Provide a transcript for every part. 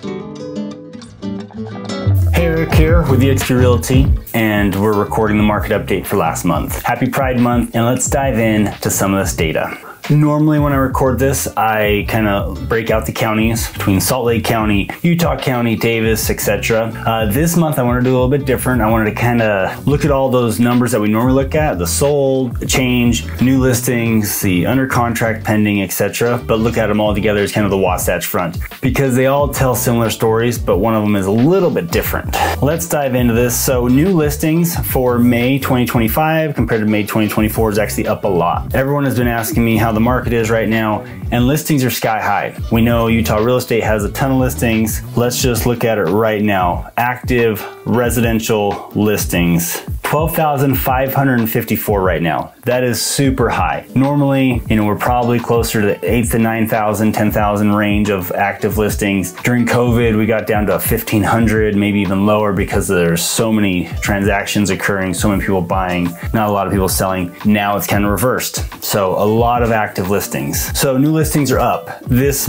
Hey, Eric here with EXP Realty, and we're recording the market update for last month. Happy Pride Month, and let's dive in to some of this data. Normally when I record this, I kind of break out the counties between Salt Lake County, Utah County, Davis, etc. This month I wanted to do a little bit different. I wanted to kind of look at all those numbers that we normally look at, the sold, the change, new listings, the under contract, pending, etc. But look at them all together as kind of the Wasatch Front, because they all tell similar stories, but one of them is a little bit different. Let's dive into this. So new listings for May 2025 compared to May 2024 is actually up a lot. Everyone has been asking me how the market is right now, and listings are sky high. We know Utah Real Estate has a ton of listings. Let's just look at it right now. Active residential listings, 12,554 right now. That is super high. Normally, we're probably closer to the 8,000 to 9,000, 10,000 range of active listings. During COVID, we got down to 1,500, maybe even lower, because there's so many transactions occurring, so many people buying, not a lot of people selling. Now it's kind of reversed. So a lot of active listings. So new listings are up. This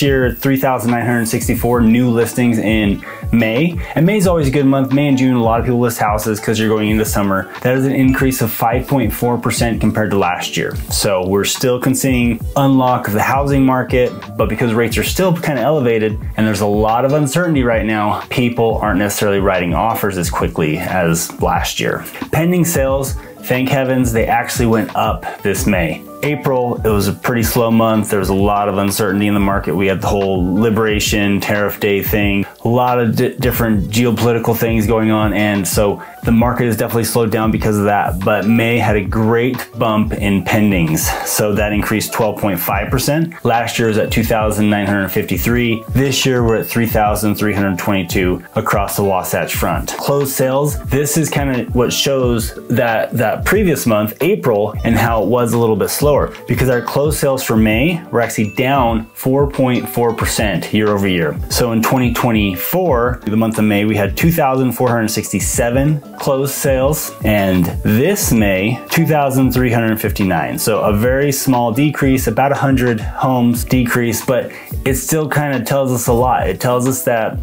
year, 3,964 new listings in May. And May is always a good month. May and June, a lot of people list houses because you're going into summer. That is an increase of 5.4% compared to last year. So we're still seeing unlock of the housing market, but because rates are still kind of elevated and there's a lot of uncertainty right now, people aren't necessarily writing offers as quickly as last year. Pending sales, thank heavens, they actually went up this May. April, it was a pretty slow month. There was a lot of uncertainty in the market. We had the whole Liberation Tariff Day thing, a lot of different geopolitical things going on, and so the market has definitely slowed down because of that. But May had a great bump in pendings, so that increased 12.5%. Last year was at 2,953. This year we're at 3,322 across the Wasatch Front. Closed sales, this is kind of what shows that previous month, April, and how it was a little bit slower, because our closed sales for May were actually down 4.4% year over year. So in 2024, the month of May, we had 2,467 closed sales, and this May, 2,359. So a very small decrease, about 100 homes decrease, but it still kind of tells us a lot. It tells us that,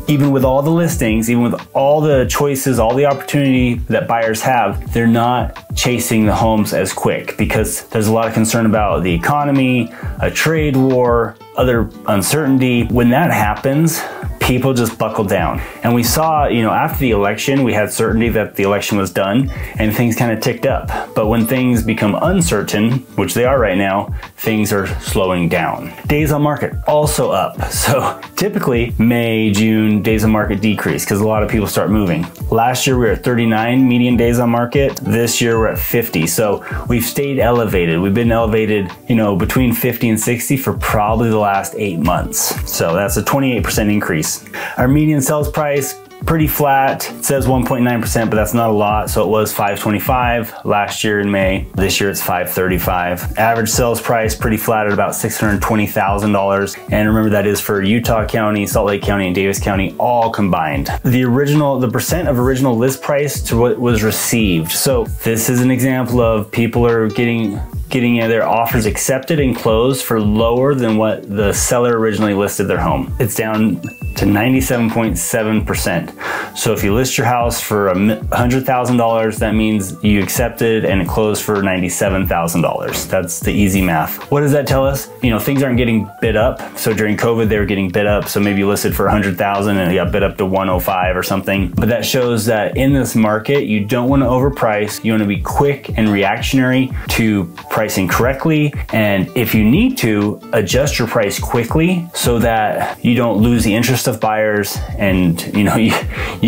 even with all the listings, even with all the choices, all the opportunity that buyers have, they're not chasing the homes as quick, because there's a lot of concern about the economy, a trade war, other uncertainty. When that happens, people just buckle down. And we saw, after the election, we had certainty that the election was done and things kind of ticked up. But when things become uncertain, which they are right now, things are slowing down. Days on market also up. So typically May, June, days on market decrease because a lot of people start moving. Last year we were at 39 median days on market. This year we're at 50. So we've stayed elevated. We've been elevated, between 50 and 60 for probably the last 8 months. So that's a 28% increase. Our median sales price, pretty flat. It says 1.9%, but that's not a lot. So it was $525 last year in May. This year it's $535. Average sales price pretty flat at about $620,000. And remember, that is for Utah County, Salt Lake County, and Davis County all combined. The percent of original list price to what was received. So this is an example of people are getting their offers accepted and closed for lower than what the seller originally listed their home. It's down to 97.7%. So if you list your house for $100,000, that means you accepted and it closed for $97,000. That's the easy math. What does that tell us? Things aren't getting bid up. So during COVID, they were getting bid up. So maybe you listed for $100,000 and it got bid up to $105 or something. But that shows that in this market, you don't want to overprice. You want to be quick and reactionary to pricing correctly. And if you need to, adjust your price quickly so that you don't lose the interest of buyers and you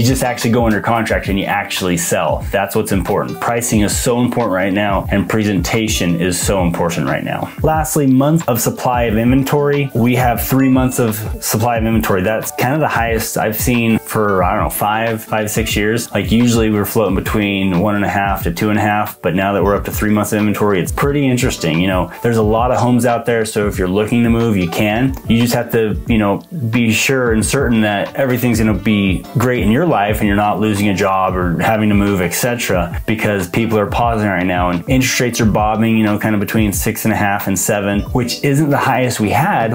just actually go under contract and you actually sell. That's what's important. Pricing is so important right now, and presentation is so important right now. Lastly, month of supply of inventory. We have 3 months of supply of inventory. That's kind of the highest I've seen for, I don't know, five, 6 years. Like usually we were floating between 1.5 to 2.5, but now that we're up to 3 months of inventory, it's pretty interesting. You know, there's a lot of homes out there. So if you're looking to move, you can. You just have to, you know, be sure and certain that everything's going to be great in your life and you're not losing a job or having to move, etc. Because people are pausing right now and interest rates are bobbing, you know, kind of between 6.5 and 7, which isn't the highest we had.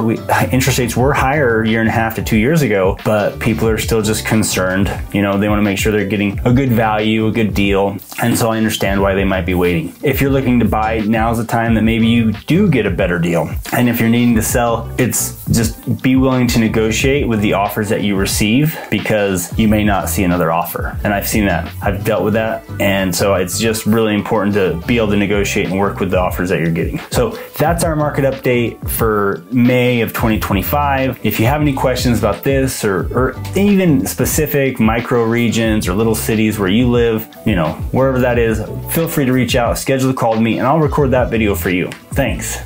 Interest rates were higher 1.5 to 2 years ago, but people are still just concerned. You know, they want to make sure they're getting a good value, a good deal. And so I understand why they might be waiting. If you're looking to buy, now's the time that maybe you do get a better deal. And if you're needing to sell, it's just be willing to negotiate with the offers that you receive, because you may not see another offer. And I've seen that. I've dealt with that. And so it's just really important to be able to negotiate and work with the offers that you're getting. So that's our market update for May of 2025. If you have any questions about this or even specific micro regions or little cities where you live, you know, wherever that is, feel free to reach out, schedule a call to me, and I'll record that video for you. Thanks.